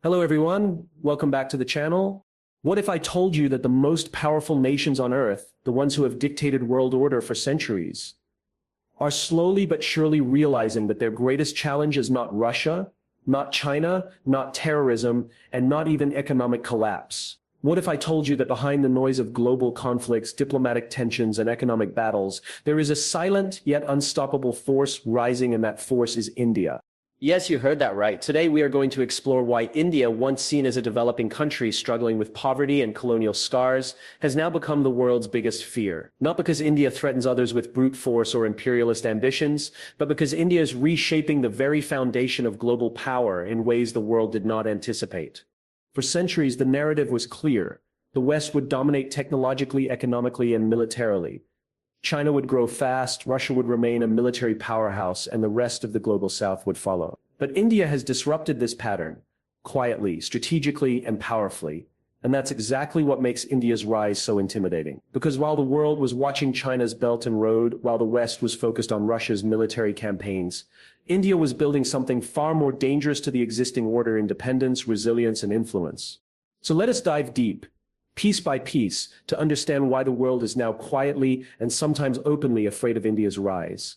Hello everyone, welcome back to the channel. What if I told you that the most powerful nations on Earth, the ones who have dictated world order for centuries, are slowly but surely realizing that their greatest challenge is not Russia, not China, not terrorism, and not even economic collapse? What if I told you that behind the noise of global conflicts, diplomatic tensions, and economic battles, there is a silent yet unstoppable force rising, and that force is India? Yes, you heard that right. Today we are going to explore why India, once seen as a developing country struggling with poverty and colonial scars, has now become the world's biggest fear. Not because India threatens others with brute force or imperialist ambitions, but because India is reshaping the very foundation of global power in ways the world did not anticipate. For centuries, the narrative was clear. The West would dominate technologically, economically, and militarily. China would grow fast, Russia would remain a military powerhouse, and the rest of the global South would follow. But India has disrupted this pattern, quietly, strategically, and powerfully. And that's exactly what makes India's rise so intimidating. Because while the world was watching China's Belt and Road, while the West was focused on Russia's military campaigns, India was building something far more dangerous to the existing order: independence, resilience, and influence. So let us dive deep, piece by piece, to understand why the world is now quietly and sometimes openly afraid of India's rise.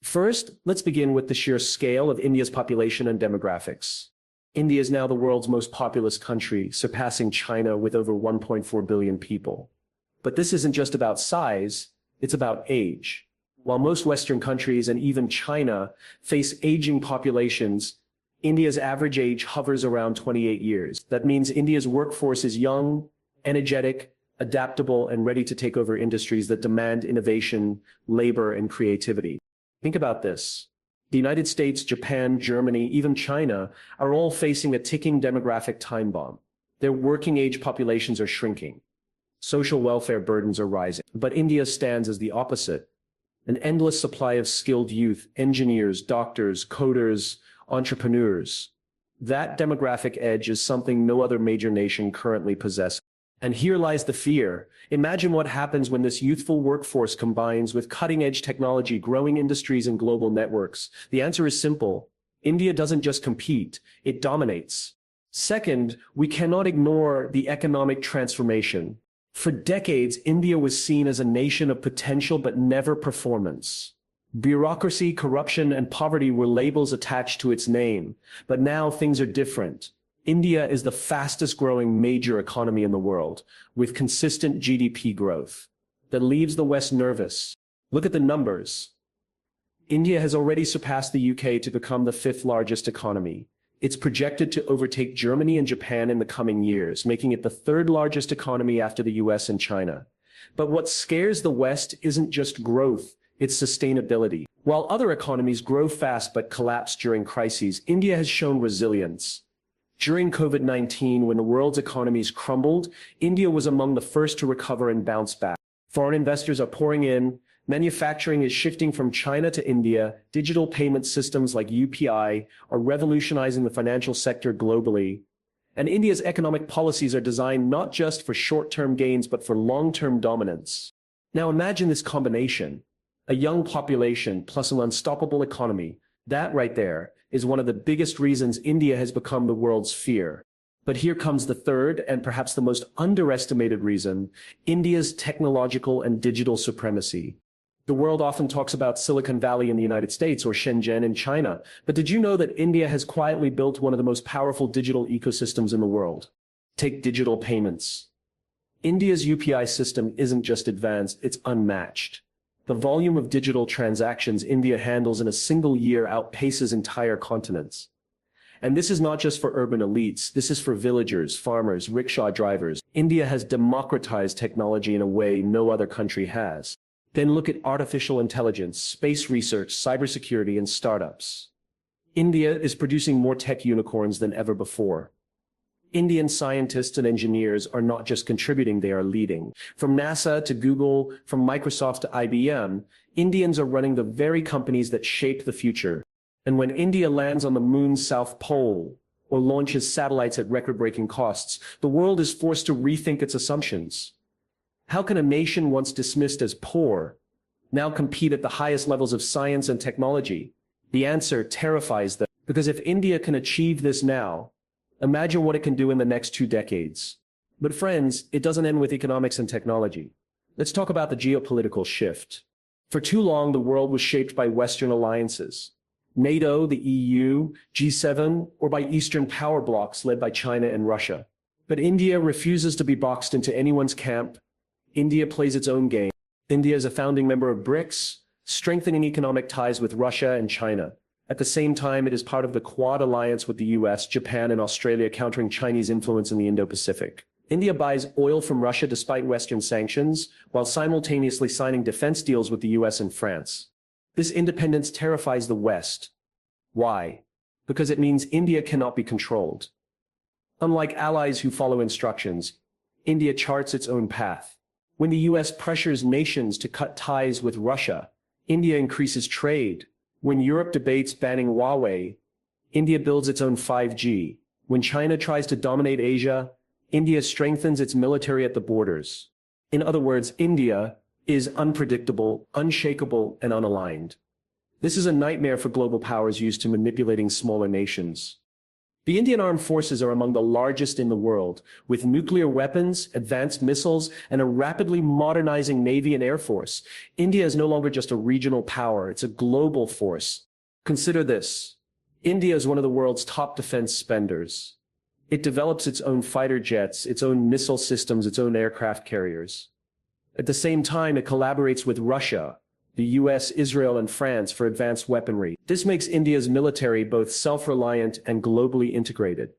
First, let's begin with the sheer scale of India's population and demographics. India is now the world's most populous country, surpassing China with over 1.4 billion people. But this isn't just about size, it's about age. While most Western countries and even China face aging populations, India's average age hovers around 28 years. That means India's workforce is young, energetic, adaptable, and ready to take over industries that demand innovation, labor, and creativity. Think about this. The United States, Japan, Germany, even China are all facing a ticking demographic time bomb. Their working age populations are shrinking. Social welfare burdens are rising. But India stands as the opposite. An endless supply of skilled youth, engineers, doctors, coders, entrepreneurs. That demographic edge is something no other major nation currently possesses. And here lies the fear. Imagine what happens when this youthful workforce combines with cutting-edge technology, growing industries, and global networks. The answer is simple. India doesn't just compete, it dominates. Second, we cannot ignore the economic transformation. For decades, India was seen as a nation of potential but never performance. Bureaucracy, corruption, and poverty were labels attached to its name. But now things are different. India is the fastest growing major economy in the world, with consistent GDP growth that leaves the West nervous. Look at the numbers. India has already surpassed the UK to become the fifth largest economy. It's projected to overtake Germany and Japan in the coming years, making it the third largest economy after the US and China. But what scares the West isn't just growth, it's sustainability. While other economies grow fast but collapse during crises, India has shown resilience. During COVID-19, when the world's economies crumbled, India was among the first to recover and bounce back. Foreign investors are pouring in, manufacturing is shifting from China to India, digital payment systems like UPI are revolutionizing the financial sector globally, and India's economic policies are designed not just for short-term gains but for long-term dominance. Now imagine this combination: a young population plus an unstoppable economy. That right there is one of the biggest reasons India has become the world's fear. But here comes the third and perhaps the most underestimated reason: India's technological and digital supremacy. The world often talks about Silicon Valley in the United States or Shenzhen in China, but did you know that India has quietly built one of the most powerful digital ecosystems in the world? Take digital payments. India's UPI system isn't just advanced, it's unmatched. The volume of digital transactions India handles in a single year outpaces entire continents. And this is not just for urban elites, this is for villagers, farmers, rickshaw drivers. India has democratized technology in a way no other country has. Then look at artificial intelligence, space research, cybersecurity, and startups. India is producing more tech unicorns than ever before. Indian scientists and engineers are not just contributing, they are leading. From NASA to Google, from Microsoft to IBM, Indians are running the very companies that shape the future. And when India lands on the moon's south pole or launches satellites at record-breaking costs, the world is forced to rethink its assumptions. How can a nation once dismissed as poor now compete at the highest levels of science and technology? The answer terrifies them, because if India can achieve this now, Imagine what it can do in the next 2 decades. But friends, it doesn't end with economics and technology. Let's talk about the geopolitical shift. For too long, the world was shaped by Western alliances. NATO, the EU, G7, or by Eastern power blocs led by China and Russia. But India refuses to be boxed into anyone's camp. India plays its own game. India is a founding member of BRICS, strengthening economic ties with Russia and China. At the same time, it is part of the Quad alliance with the US, Japan, and Australia, countering Chinese influence in the Indo-Pacific. India buys oil from Russia despite Western sanctions, while simultaneously signing defense deals with the US and France. This independence terrifies the West. Why? Because it means India cannot be controlled. Unlike allies who follow instructions, India charts its own path. When the US pressures nations to cut ties with Russia, India increases trade. When Europe debates banning Huawei, India builds its own 5G. When China tries to dominate Asia, India strengthens its military at the borders. In other words, India is unpredictable, unshakable, and unaligned. This is a nightmare for global powers used to manipulating smaller nations. The Indian armed forces are among the largest in the world, with nuclear weapons, advanced missiles, and a rapidly modernizing Navy and Air Force. India is no longer just a regional power, it's a global force. Consider this. India is one of the world's top defense spenders. It develops its own fighter jets, its own missile systems, its own aircraft carriers. At the same time, it collaborates with Russia, the US, Israel, and France for advanced weaponry. This makes India's military both self-reliant and globally integrated.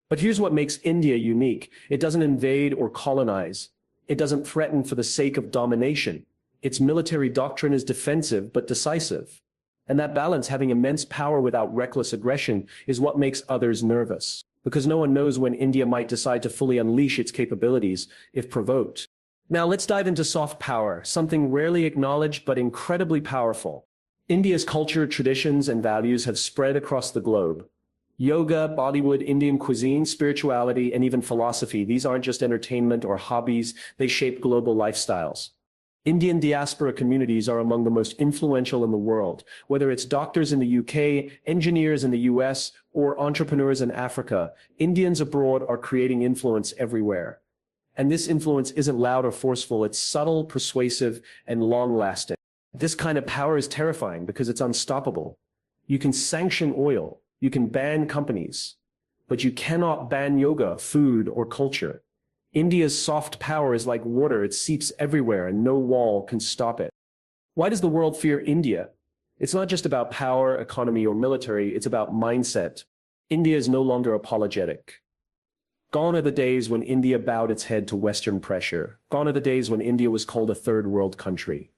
But here's what makes India unique. It doesn't invade or colonize. It doesn't threaten for the sake of domination. Its military doctrine is defensive but decisive. And that balance, having immense power without reckless aggression, is what makes others nervous. Because no one knows when India might decide to fully unleash its capabilities if provoked. Now let's dive into soft power, something rarely acknowledged but incredibly powerful. India's culture, traditions, and values have spread across the globe. Yoga, Bollywood, Indian cuisine, spirituality, and even philosophy, these aren't just entertainment or hobbies, they shape global lifestyles. Indian diaspora communities are among the most influential in the world, whether it's doctors in the UK, engineers in the US, or entrepreneurs in Africa. Indians abroad are creating influence everywhere. And this influence isn't loud or forceful, it's subtle, persuasive, and long-lasting. This kind of power is terrifying because it's unstoppable. You can sanction oil, you can ban companies, but you cannot ban yoga, food, or culture. India's soft power is like water, it seeps everywhere and no wall can stop it. Why does the world fear India? It's not just about power, economy, or military, it's about mindset. India is no longer apologetic. Gone are the days when India bowed its head to Western pressure. Gone are the days when India was called a third world country.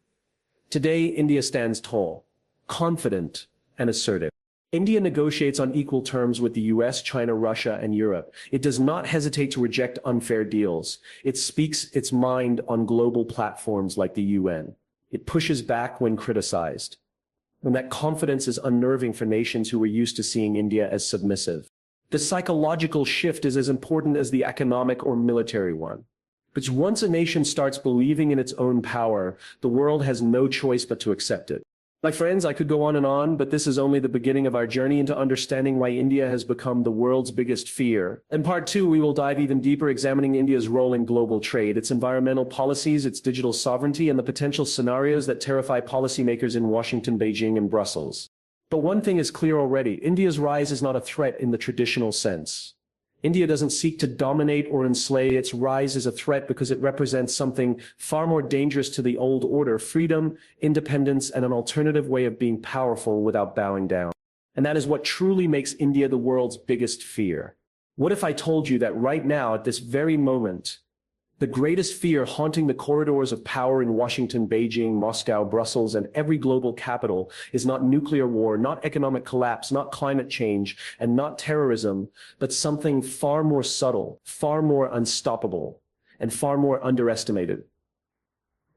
Today, India stands tall, confident, and assertive. India negotiates on equal terms with the US, China, Russia, and Europe. It does not hesitate to reject unfair deals. It speaks its mind on global platforms like the UN. It pushes back when criticized. And that confidence is unnerving for nations who were used to seeing India as submissive. The psychological shift is as important as the economic or military one. But once a nation starts believing in its own power, the world has no choice but to accept it. My friends, I could go on, but this is only the beginning of our journey into understanding why India has become the world's biggest fear. In part 2, we will dive even deeper, examining India's role in global trade, its environmental policies, its digital sovereignty, and the potential scenarios that terrify policymakers in Washington, Beijing, and Brussels. But one thing is clear already, India's rise is not a threat in the traditional sense. India doesn't seek to dominate or enslave. Its rise is a threat because it represents something far more dangerous to the old order: freedom, independence, and an alternative way of being powerful without bowing down. And that is what truly makes India the world's biggest fear. What if I told you that right now, at this very moment, the greatest fear haunting the corridors of power in Washington, Beijing, Moscow, Brussels, and every global capital is not nuclear war, not economic collapse, not climate change, and not terrorism, but something far more subtle, far more unstoppable, and far more underestimated?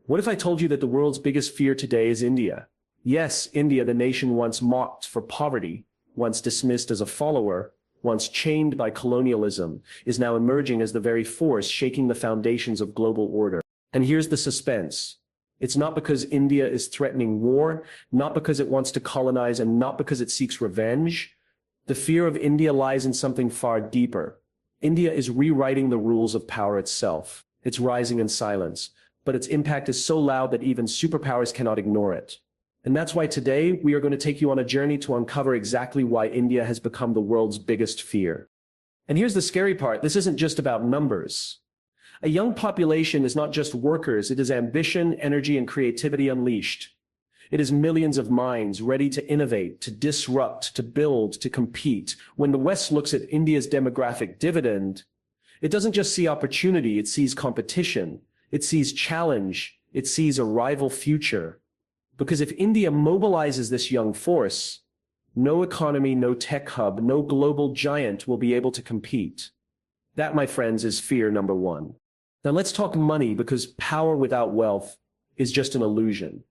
What if I told you that the world's biggest fear today is India? Yes, India, the nation once mocked for poverty, once dismissed as a follower, once chained by colonialism, is now emerging as the very force shaking the foundations of global order. And here's the suspense. It's not because India is threatening war, not because it wants to colonize, and not because it seeks revenge. The fear of India lies in something far deeper. India is rewriting the rules of power itself. It's rising in silence, but its impact is so loud that even superpowers cannot ignore it. And that's why today we are going to take you on a journey to uncover exactly why India has become the world's biggest fear. And here's the scary part. This isn't just about numbers. A young population is not just workers. It is ambition, energy, and creativity unleashed. It is millions of minds ready to innovate, to disrupt, to build, to compete. When the West looks at India's demographic dividend, it doesn't just see opportunity, it sees competition, it sees challenge, it sees a rival future. Because if India mobilizes this young force, no economy, no tech hub, no global giant will be able to compete. That, my friends, is fear number one. Now let's talk money, because power without wealth is just an illusion.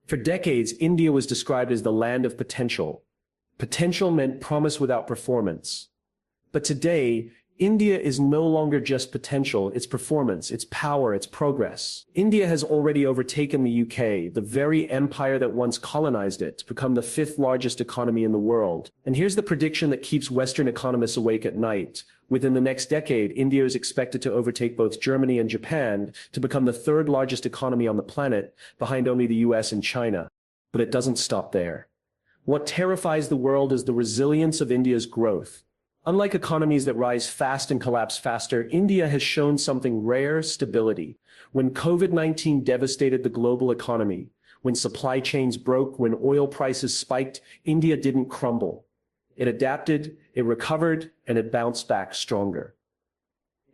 For decades, India was described as the land of potential. Potential meant promise without performance. But today, India is no longer just potential, it's performance, it's power, it's progress. India has already overtaken the UK, the very empire that once colonized it, to become the fifth largest economy in the world. And here's the prediction that keeps Western economists awake at night. Within the next decade, India is expected to overtake both Germany and Japan to become the third largest economy on the planet, behind only the US and China. But it doesn't stop there. What terrifies the world is the resilience of India's growth. Unlike economies that rise fast and collapse faster, India has shown something rare: stability. When COVID-19 devastated the global economy, when supply chains broke, when oil prices spiked, India didn't crumble. It adapted, it recovered, and it bounced back stronger.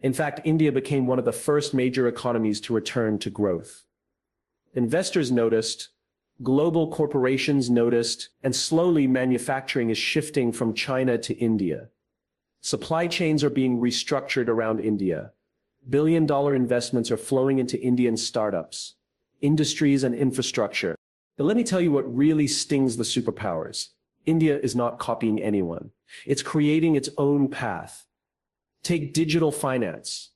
In fact, India became one of the first major economies to return to growth. Investors noticed, global corporations noticed, and slowly manufacturing is shifting from China to India. Supply chains are being restructured around India. Billion-dollar investments are flowing into Indian startups, industries, and infrastructure. But let me tell you what really stings the superpowers. India is not copying anyone. It's creating its own path. Take digital finance.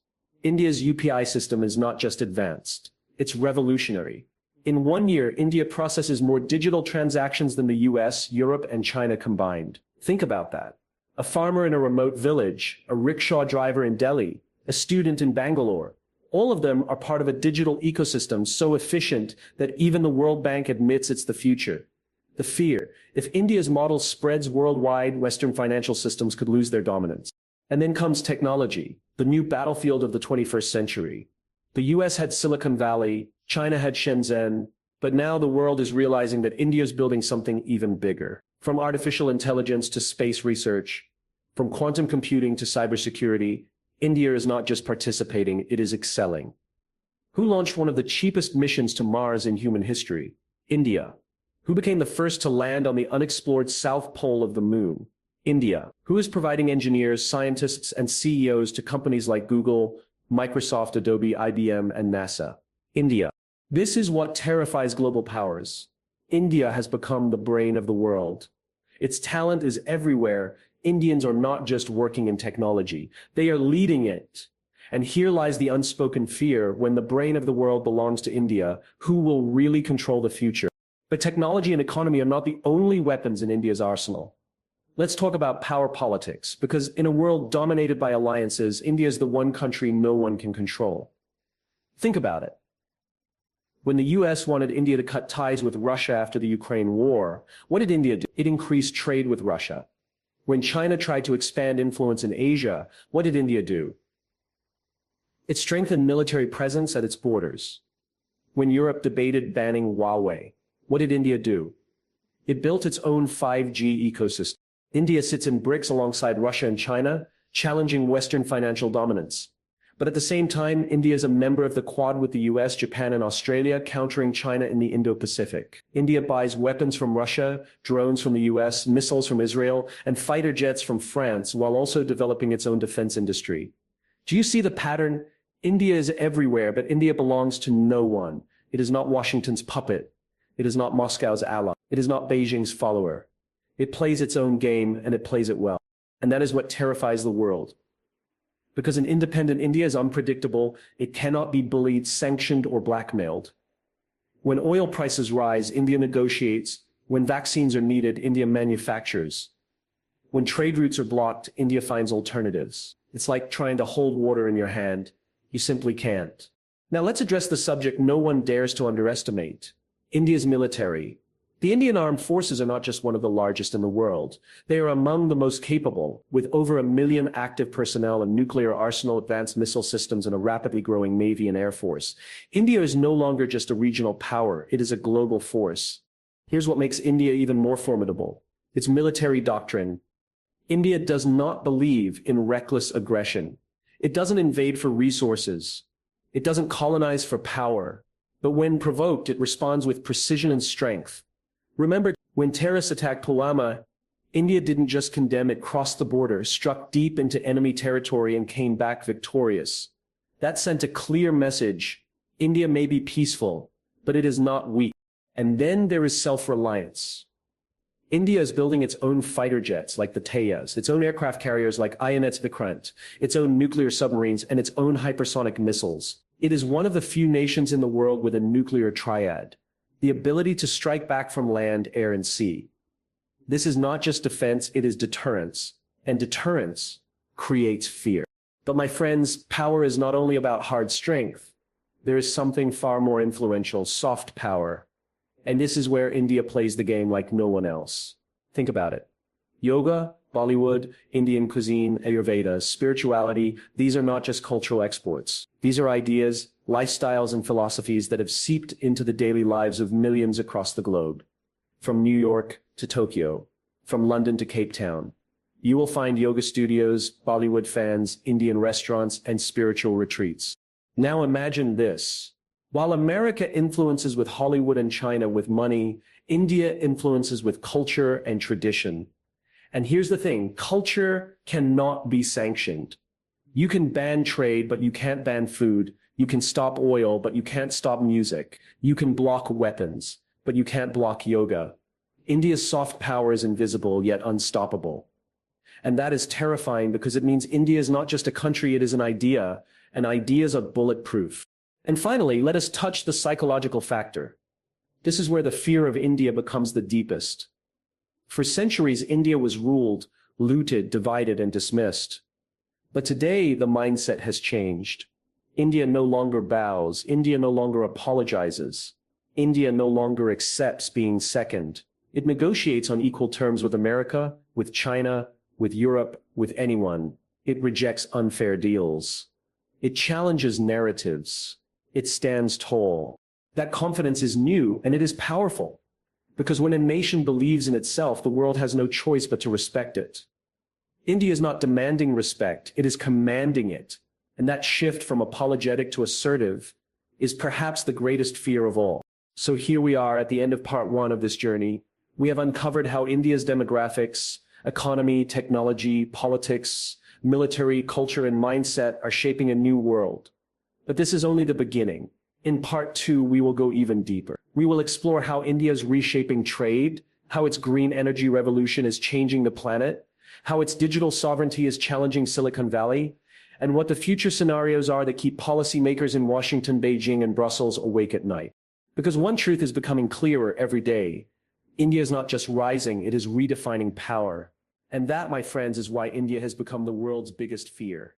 India's UPI system is not just advanced, it's revolutionary. In 1 year, India processes more digital transactions than the US, Europe, and China combined. Think about that. A farmer in a remote village, a rickshaw driver in Delhi, a student in Bangalore. All of them are part of a digital ecosystem so efficient that even the World Bank admits it's the future. The fear: if India's model spreads worldwide, Western financial systems could lose their dominance. And then comes technology, the new battlefield of the 21st century. The US had Silicon Valley, China had Shenzhen, but now the world is realizing that India is building something even bigger. From artificial intelligence to space research, from quantum computing to cybersecurity, India is not just participating, it is excelling. Who launched one of the cheapest missions to Mars in human history? India. Who became the first to land on the unexplored south pole of the moon? India. Who is providing engineers, scientists, and CEOs to companies like Google, Microsoft, Adobe, IBM, and NASA? India. This is what terrifies global powers. India has become the brain of the world. Its talent is everywhere. Indians are not just working in technology, they are leading it. And here lies the unspoken fear: when the brain of the world belongs to India, who will really control the future? But technology and economy are not the only weapons in India's arsenal. Let's talk about power politics, because in a world dominated by alliances, India is the one country no one can control. Think about it. When the US wanted India to cut ties with Russia after the Ukraine war, what did India do? It increased trade with Russia. When China tried to expand influence in Asia, what did India do? It strengthened military presence at its borders. When Europe debated banning Huawei, what did India do? It built its own 5G ecosystem. India sits in BRICS alongside Russia and China, challenging Western financial dominance. But at the same time, India is a member of the Quad with the US, Japan, and Australia, countering China in the Indo-Pacific. India buys weapons from Russia, drones from the US, missiles from Israel, and fighter jets from France, while also developing its own defense industry. Do you see the pattern? India is everywhere, but India belongs to no one. It is not Washington's puppet. It is not Moscow's ally. It is not Beijing's follower. It plays its own game, and it plays it well. And that is what terrifies the world. Because an independent India is unpredictable, it cannot be bullied, sanctioned, or blackmailed. When oil prices rise, India negotiates. When vaccines are needed, India manufactures. When trade routes are blocked, India finds alternatives. It's like trying to hold water in your hand. You simply can't. Now let's address the subject no one dares to underestimate: India's military. The Indian armed forces are not just one of the largest in the world. They are among the most capable, with over 1 million active personnel, a nuclear arsenal, advanced missile systems, and a rapidly growing Navy and Air Force. India is no longer just a regional power. It is a global force. Here's what makes India even more formidable: its military doctrine. India does not believe in reckless aggression. It doesn't invade for resources. It doesn't colonize for power. But when provoked, it responds with precision and strength. Remember, when terrorists attacked Pulwama, India didn't just condemn, it crossed the border, struck deep into enemy territory, and came back victorious. That sent a clear message: India may be peaceful, but it is not weak. And then there is self-reliance. India is building its own fighter jets like the Tejas, its own aircraft carriers like INS Vikrant, its own nuclear submarines, and its own hypersonic missiles. It is one of the few nations in the world with a nuclear triad: the ability to strike back from land, air, and sea. This is not just defense, it is deterrence. And deterrence creates fear. But my friends, power is not only about hard strength. There is something far more influential: soft power. And this is where India plays the game like no one else. Think about it. Yoga, Bollywood, Indian cuisine, Ayurveda, spirituality, these are not just cultural exports. These are ideas, lifestyles, and philosophies that have seeped into the daily lives of millions across the globe. From New York to Tokyo, from London to Cape Town, you will find yoga studios, Bollywood fans, Indian restaurants, and spiritual retreats. Now imagine this. While America influences with Hollywood and China with money, India influences with culture and tradition. And here's the thing: culture cannot be sanctioned. You can ban trade, but you can't ban food. You can stop oil, but you can't stop music. You can block weapons, but you can't block yoga. India's soft power is invisible, yet unstoppable. And that is terrifying, because it means India is not just a country, it is an idea, and ideas are bulletproof. And finally, let us touch the psychological factor. This is where the fear of India becomes the deepest. For centuries, India was ruled, looted, divided, and dismissed. But today, the mindset has changed. India no longer bows. India no longer apologizes. India no longer accepts being second. It negotiates on equal terms with America, with China, with Europe, with anyone. It rejects unfair deals. It challenges narratives. It stands tall. That confidence is new, and it is powerful. Because when a nation believes in itself, the world has no choice but to respect it. India is not demanding respect, it is commanding it. And that shift from apologetic to assertive is perhaps the greatest fear of all. So here we are at the end of part 1 of this journey. We have uncovered how India's demographics, economy, technology, politics, military, culture, and mindset are shaping a new world. But this is only the beginning. In part 2, we will go even deeper. We will explore how India is reshaping trade, how its green energy revolution is changing the planet, how its digital sovereignty is challenging Silicon Valley, and what the future scenarios are that keep policymakers in Washington, Beijing, and Brussels awake at night. Because one truth is becoming clearer every day: India is not just rising, it is redefining power. And that, my friends, is why India has become the world's biggest fear.